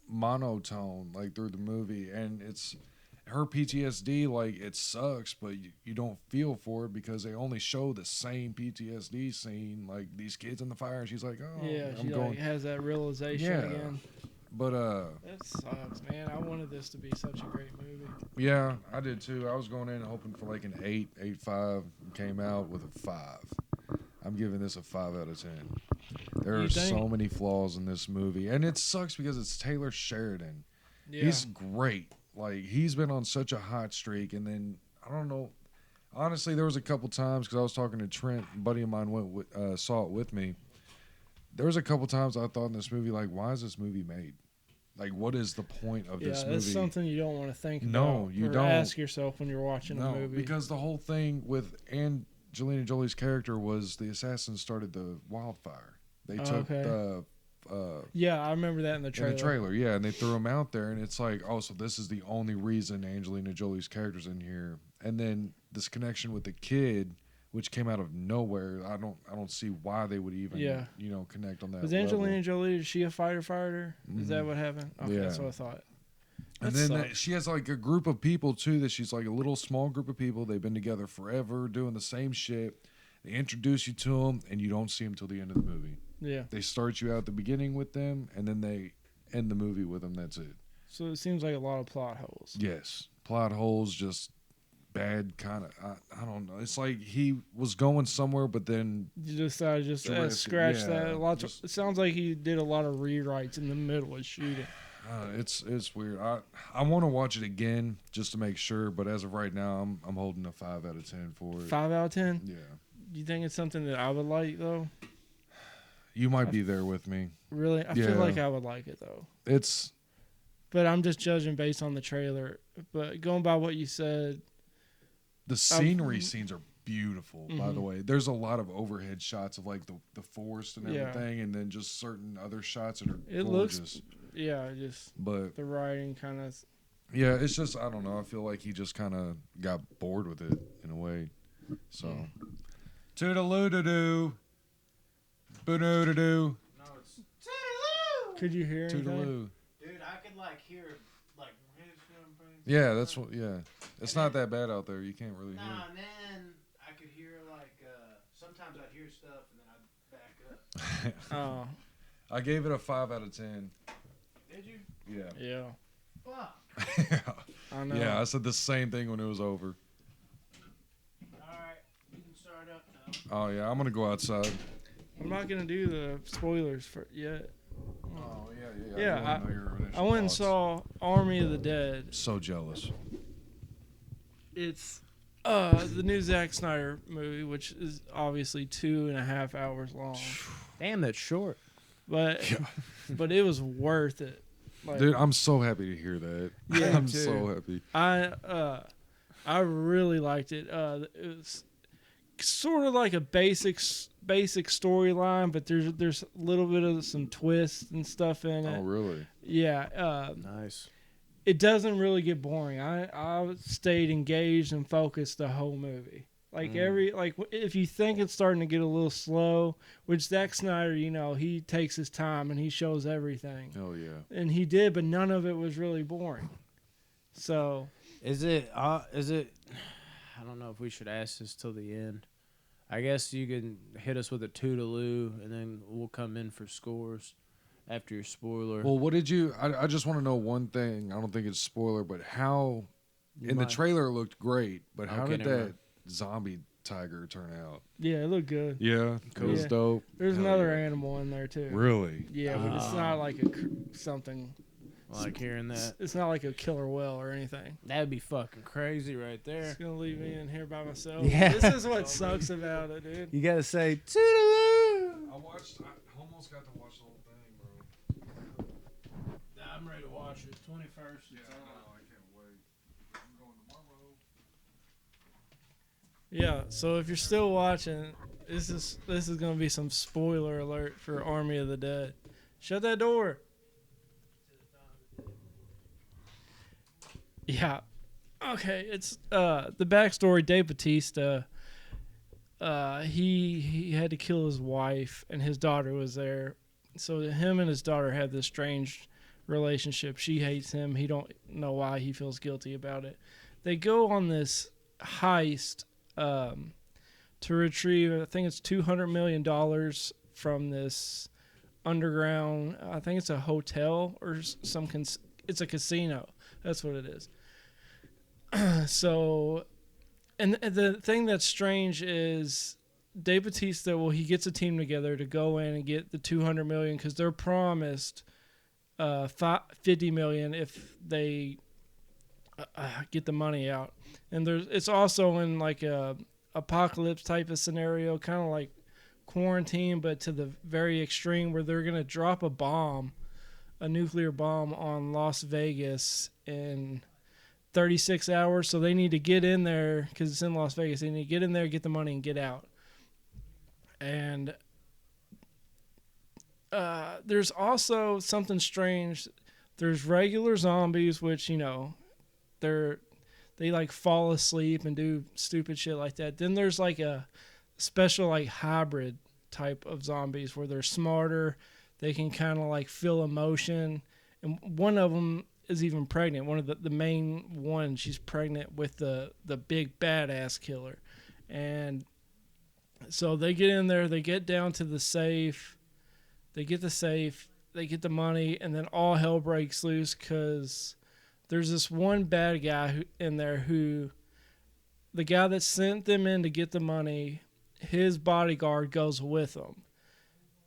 monotone, like through the movie, and it's her PTSD. Like it sucks, but you don't feel for it because they only show the same PTSD scene, like these kids in the fire, and she's like, oh, Yeah, I'm she going. like has that realization Yeah. again. But That sucks, man. I wanted this to be such a great movie. yeah, I did too. I was going in hoping for like an 8.5. Came out with a 5. I'm giving this a 5 out of 10. There You are think? so many flaws in this movie, and it sucks because it's Taylor Sheridan. Yeah. He's great. Like, he's been on such a hot streak, and then I don't know. Honestly, there was a couple times because I was talking to Trent, a buddy of mine saw it with me. There was a couple times I thought in this movie, like, why is this movie made? Like, what is the point of this movie? That's something you don't want to think about. No, you or don't. ask yourself when you're watching a movie. Because the whole thing with Angelina Jolie's character was the assassins started the wildfire. They took the yeah, I remember that in the trailer. In the trailer, yeah, and they threw him out there, and it's like, oh, so this is the only reason Angelina Jolie's character's in here. And then this connection with the kid, which came out of nowhere. I don't see why they would even connect on that. Was Angelina Jolie? Is she a fighter? Is that what happened? Okay, Yeah. that's what I thought. And then she has like a group of people too. That she's like a little small group of people. They've been together forever, doing the same shit. They introduce you to them, and you don't see them till the end of the movie. Yeah. They start you out at the beginning with them, and then they end the movie with them. That's it. So it seems like a lot of plot holes. Yes, plot holes, just bad kind of. I don't know. It's like he was going somewhere, but then You decided just to scratch that. It sounds like he did a lot of rewrites in the middle of shooting. it's weird. I want to watch it again just to make sure, but as of right now, I'm holding a 5 out of 10 for it. 5 out of 10. Yeah. Do you think it's something that I would like though? You might be there with me. Really, I feel like I would like it though. But I'm just judging based on the trailer. But going by what you said, the scenery scenes are beautiful. By the way, there's a lot of overhead shots of like the forest and everything, and then just certain other shots that are gorgeous. But the writing kind of. Yeah, it's just I don't know. I feel like he just kind of got bored with it in a way. So, toodaloo-doo-doo, boo-doo-doo-doo. No, it's Could you hear anything? Toodaloo. dude. I could like hear like. Yeah, that's what. Yeah, it's not that bad out there. You can't really hear. Nah, and then I could hear like sometimes I'd hear stuff and then I'd back up. Oh, I gave it a 5 out of 10. Did you? Yeah. yeah. Fuck. I know. Yeah, I said the same thing when it was over. All right, you can start up now. Oh yeah, I'm gonna go outside. I'm not gonna do the spoilers for yet. Oh yeah. Yeah, I wanna know your initial I went and thoughts. saw Army of the Dead. So jealous. It's the new Zack Snyder movie, which is obviously 2.5 hours long. Damn, that's short. But it was worth it. Like, Dude, I'm so happy to hear that. Yeah, I'm too. so happy. I really liked it. It was sort of like a basic storyline, but there's a little bit of some twists and stuff in it. Oh really? Yeah. Nice. It doesn't really get boring. I stayed engaged and focused the whole movie. Like if you think it's starting to get a little slow, which Zack Snyder, he takes his time and he shows everything. Oh yeah. And he did, but none of it was really boring. So Is it? I don't know if we should ask this till the end. I guess you can hit us with a toodaloo, and then we'll come in for scores after your spoiler. Well, what did you? I just want to know one thing. I don't think it's spoiler, but how in the trailer it looked great, but how Okay, did never that mind. zombie tiger turn out? yeah, it looked good. Yeah, Cool. it was Yeah. dope. There's Hell another yeah. animal in there too. Really? Yeah, but it's not like something. I like hearing that. It's not like a killer whale or anything. That'd be fucking crazy right there. It's gonna leave me in here by myself. Yeah. This is what sucks about it, dude. You gotta say toodaloo. I almost got to watch the whole thing, bro. I'm ready to watch it. 21st. I can't wait. I'm going tomorrow. Yeah. So if you're still watching, this is gonna be some spoiler alert for Army of the Dead. Shut that door. Yeah. Okay, it's the backstory. Dave Bautista, he had to kill his wife, and his daughter was there. So him and his daughter have this strange relationship. She hates him. He don't know why. He feels guilty about it. They go on this heist to retrieve, I think it's $200 million from this underground. I think it's a hotel or it's a casino. That's what it is. So, and the thing that's strange is Dave Bautista. Well, he gets a team together to go in and get the $200 million because they're promised $50 million if they get the money out. And it's also in like a apocalypse type of scenario, kind of like Quarantine, but to the very extreme, where they're gonna drop a nuclear bomb on Las Vegas in 36 hours. So they need to get in there because it's in Las Vegas. They need to get in there, get the money, and get out. And there's also something strange. There's regular zombies, which, you know, they like fall asleep and do stupid shit like that. Then there's like a special like hybrid type of zombies where they're smarter. They can kind of like feel emotion. And one of them is even pregnant. One of the main one, she's pregnant with the big badass killer. And so they get in there, they get down to the safe. They get the safe, they get the money, and then all hell breaks loose because there's this one bad guy in there who, the guy that sent them in to get the money, his bodyguard goes with them.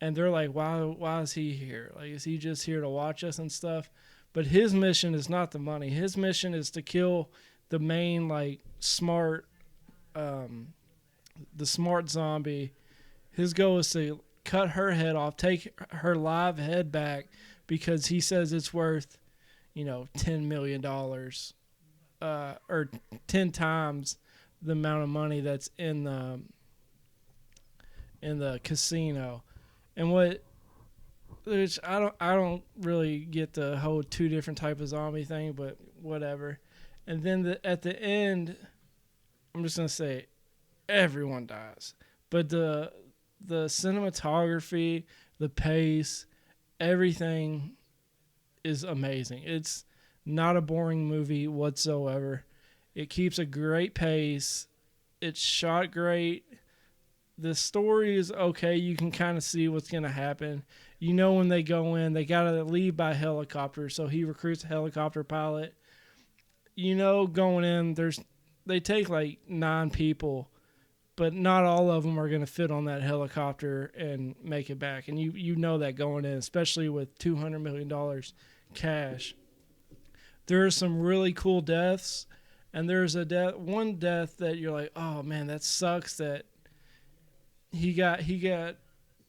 And they're like, why is he here? Like, is he just here to watch us and stuff? But his mission is not the money. His mission is to kill the main, like, smart, the smart zombie. His goal is to cut her head off, take her live head back, because he says it's worth, you know, $10 million, or 10 times the amount of money that's in the casino. And which I don't really get the whole two different type of zombie thing, but whatever. And then at the end, I'm just gonna say, everyone dies, but the cinematography, the pace, everything is amazing. It's not a boring movie whatsoever. It keeps a great pace. It's shot great. The story is okay. You can kind of see what's going to happen. You know, when they go in, they got to leave by helicopter, so he recruits a helicopter pilot. You know, going in, they take like 9 people, but not all of them are going to fit on that helicopter and make it back. And you know that going in, especially with $200 million cash. There are some really cool deaths, and there's one death that you're like, oh man, that sucks that he got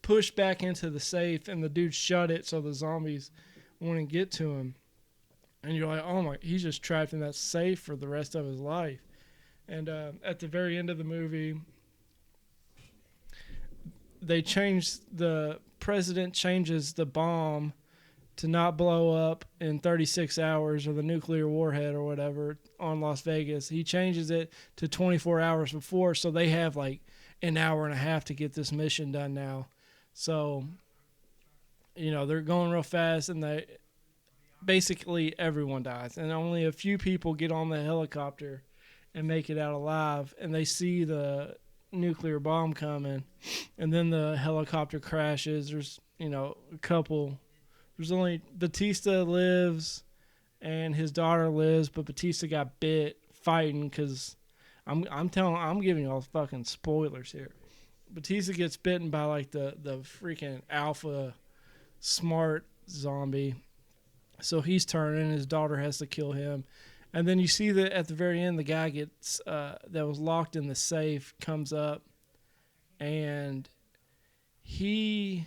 pushed back into the safe and the dude shut it so the zombies wouldn't get to him. And you're like, oh my, he's just trapped in that safe for the rest of his life. And at the very end of the movie, the president changes the bomb to not blow up in 36 hours, or the nuclear warhead or whatever, on Las Vegas. He changes it to 24 hours before, so they have like an hour and a half to get this mission done now. So, you know, they're going real fast, and basically everyone dies, and only a few people get on the helicopter and make it out alive, and they see the nuclear bomb coming, and then the helicopter crashes. There's, you know, there's only Bautista lives and his daughter lives, but Bautista got bit fighting, because I'm giving you all fucking spoilers here. Bautista gets bitten by like the freaking alpha smart zombie, so he's turning. His daughter has to kill him. And then you see that at the very end, the guy gets that was locked in the safe comes up, and he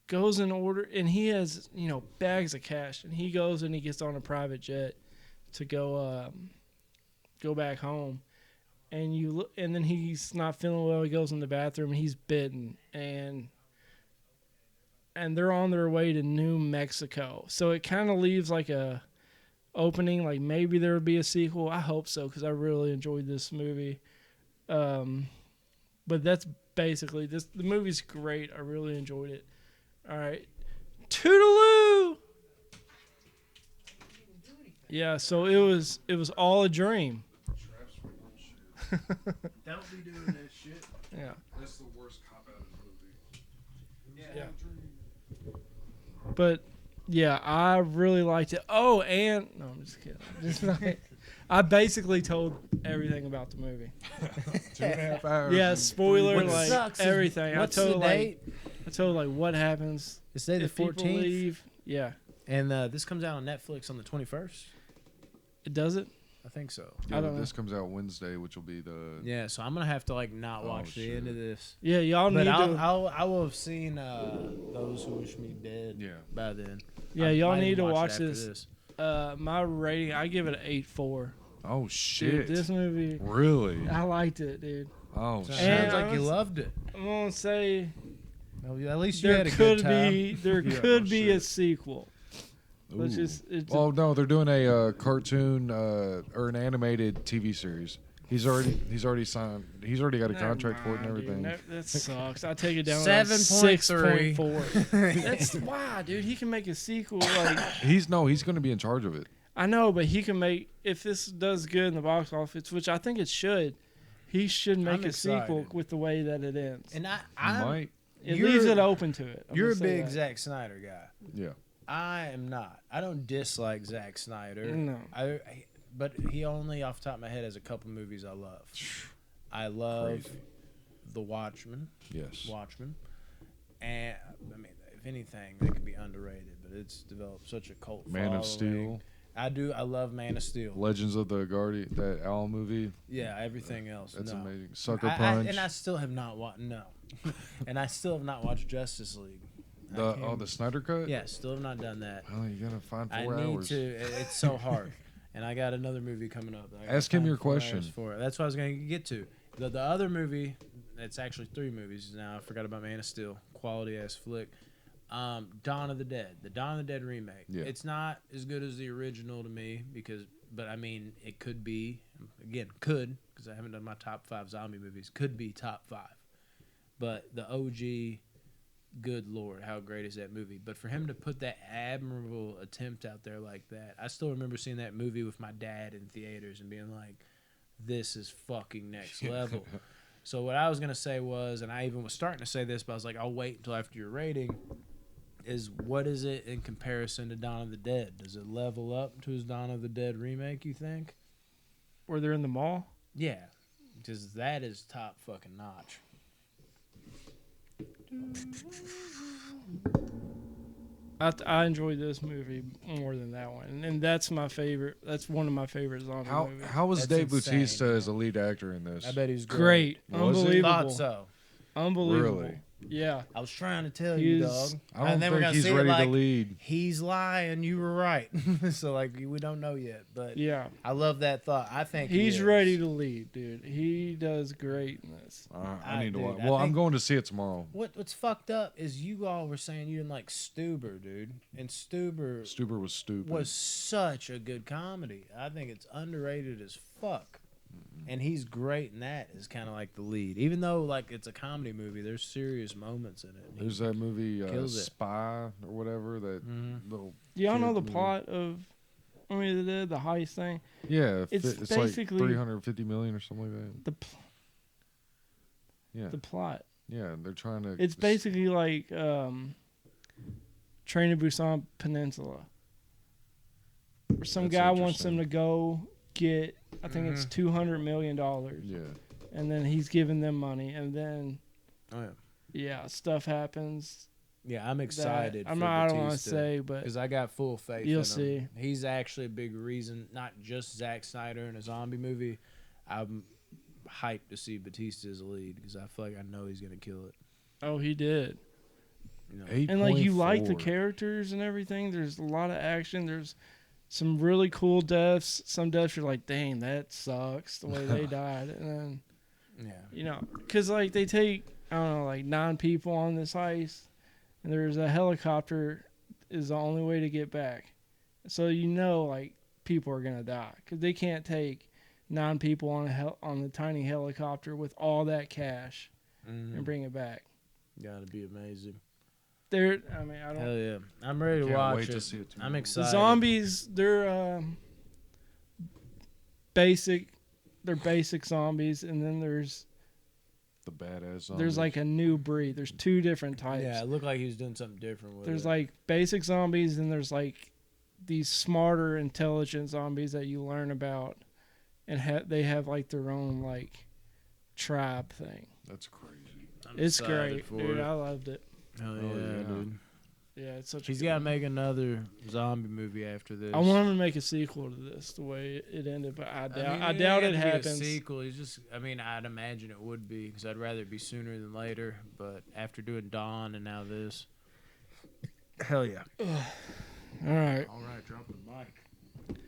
goes in order, and he has, you know, bags of cash, and he goes and he gets on a private jet to go back home. And and then he's not feeling well. He goes in the bathroom and he's bitten, and they're on their way to New Mexico. So it kind of leaves like a opening, like maybe there would be a sequel. I hope so, because I really enjoyed this movie. But that's basically this. The movie's great. I really enjoyed it. All right, toodaloo. Yeah, so it was all a dream. Don't be doing that shit. Yeah. That's the worst cop out of the movie. Yeah. But yeah, I really liked it. Oh, and no, I'm just kidding. Just like, I basically told everything about the movie. 2.5 hours. Yeah, spoiler, What like sucks is- everything. what's I told the like date? what happens It's day the if people 14th. leave. Yeah, And this comes out on Netflix on the 21st. it does it. I think so. Yeah, I don't know. this comes out Wednesday, which will be the. Yeah, so I'm gonna have to like not Oh, watch the shit. end of this. Yeah, y'all But need I to. will have seen Those Who Wish Me Dead. Yeah. By then. Yeah, I y'all might need even to watch it after this. My rating, I give it an 8.4. Oh Dude, shit! this movie, Really? I liked it, dude. Oh So it shit! And sounds like you I was- loved it. I'm gonna say Well, at least you there had a could good time. be Yeah, could no be a shit. sequel. But Ooh. it's Oh no, they're doing a cartoon or an animated TV series. He's already signed. He's already got a Never contract for it and mind, dude. everything. That sucks. I take it down 7.3. 6.4. That's why, dude. He can make a sequel. Like He's going to be in charge of it. I know, but he can make if this does good in the box office, which I think it should. He should make I'm a sequel excited. with the way that it ends. And He I might. It you're- leaves it open to it. I'm you're a gonna say big that. Zack Snyder guy. Yeah. I am not. I don't dislike Zack Snyder. No. But he only, off the top of my head, has a couple movies I love. I love Crazy. The Watchmen. Yes. Watchmen. And, I mean, if anything, that could be underrated, but it's developed such a cult Man following. of Steel. I do. I love Man of Steel. Legends of the Guardian. That Owl movie. Yeah, everything else. That's no. amazing. Sucker I- Punch. and I still have not watched. No. And I still have not watched Justice League. I can't- the Snyder Cut. Yeah, still have not done that. Well, you gotta find I 4 need hours. to. It's so hard. And I got another movie coming up. that I gotta Ask him find your 4 hours question. For. That's what I was going to get to. The other movie, it's actually 3 movies now. I forgot about Man of Steel. Quality ass flick. Dawn of the Dead. The Dawn of the Dead remake. Yeah. It's not as good as the original to me but I mean, it could be. Again, because I haven't done my top 5 zombie movies. Could be top 5. But the OG, good Lord, how great is that movie? But for him to put that admirable attempt out there like that, I still remember seeing that movie with my dad in theaters and being like, this is fucking next level. So what I was going to say was, and I even was starting to say this, but I was like, I'll wait until after your rating, is what is it in comparison to Dawn of the Dead? Does it level up to his Dawn of the Dead remake, you think? Where they're in the mall. Yeah, because that is top fucking notch. I enjoyed this movie more than that one, and that's my favorite. That's one of my favorite zombie movies. How was That's Dave insane, Bautista man. as a lead actor in this? I bet he's Great, Was it? unbelievable, Thought so. unbelievable. Really? Yeah, I was trying to tell you, He's- dog. I don't And then we're think gonna he's see it ready like, to lead. He's lying. You were right. So like we don't know yet, but yeah. I love that thought. I think he He's is. ready to lead, dude. He does great in this. I need to dude, watch. I Well, I'm think- going to see it tomorrow. What's fucked up is you all were saying you didn't like Stuber, dude, and Stuber Stuber was stupid. was such a good comedy. I think it's underrated as fuck. And he's great in that as kind of like the lead. Even though like it's a comedy movie, there's serious moments in it. There's that movie kills it. Spy or whatever that Mhm. little. Do y'all know kid the movie. plot of Army of the Dead, the heist thing? Yeah, It's it's basically- like 350 million or something like that. Yeah, The plot. yeah, they're trying to. It's basically like Train to Busan Peninsula. Where some That's guy wants them interesting. to go get, I think it's $200 million. Yeah, And then he's giving them money. And then, Oh yeah. yeah, stuff happens. Yeah, I'm that- excited. I for don't want to Batista. say, but Because I got full faith You'll in him. see. He's actually a big reason, not just Zack Snyder in a zombie movie. I'm hyped to see Batista as a lead because I feel like I know he's going to kill it. oh, he did. You know? 8.4. And like you like the characters and everything. There's a lot of action. There's some really cool deaths. Some deaths you're like, dang, that sucks the way they died. And then Yeah. you know, because like they take I don't know like 9 people on this heist, and there's a helicopter is the only way to get back. So you know like people are gonna die because they can't take 9 people on the tiny helicopter with all that cash and bring it back. Got to be amazing. I mean, I don't. Hell yeah. I'm ready to Can't watch wait it. to see it tomorrow. I'm The excited. zombies, they're basic. They're basic zombies, and then there's the badass zombies. there's like a new breed. There's 2 different types. Yeah, it looked like he was doing something different with There's it. like basic zombies, and there's like these smarter, intelligent zombies that you learn about, and they have like their own like tribe thing. That's crazy. I'm It's excited great, for dude. it. I loved it. Hell Oh, yeah, yeah. dude. Yeah, it's such. He's a good got to one. make another zombie movie after this. I want him to make a sequel to this, the way it ended, but I doubt it ain't have to be happens. A sequel. He's just. I mean, I'd imagine it would be because I'd rather it be sooner than later. But after doing Dawn and now this, hell yeah. All right. All right, drop the mic.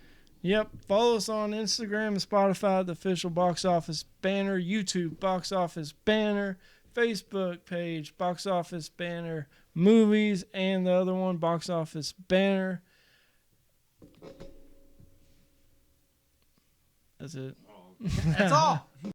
Yep. Follow us on Instagram and Spotify, the official Box Office Banner, YouTube Box Office Banner, Facebook page Box Office Banner Movies, and the other one Box Office Banner. That's it. That's all.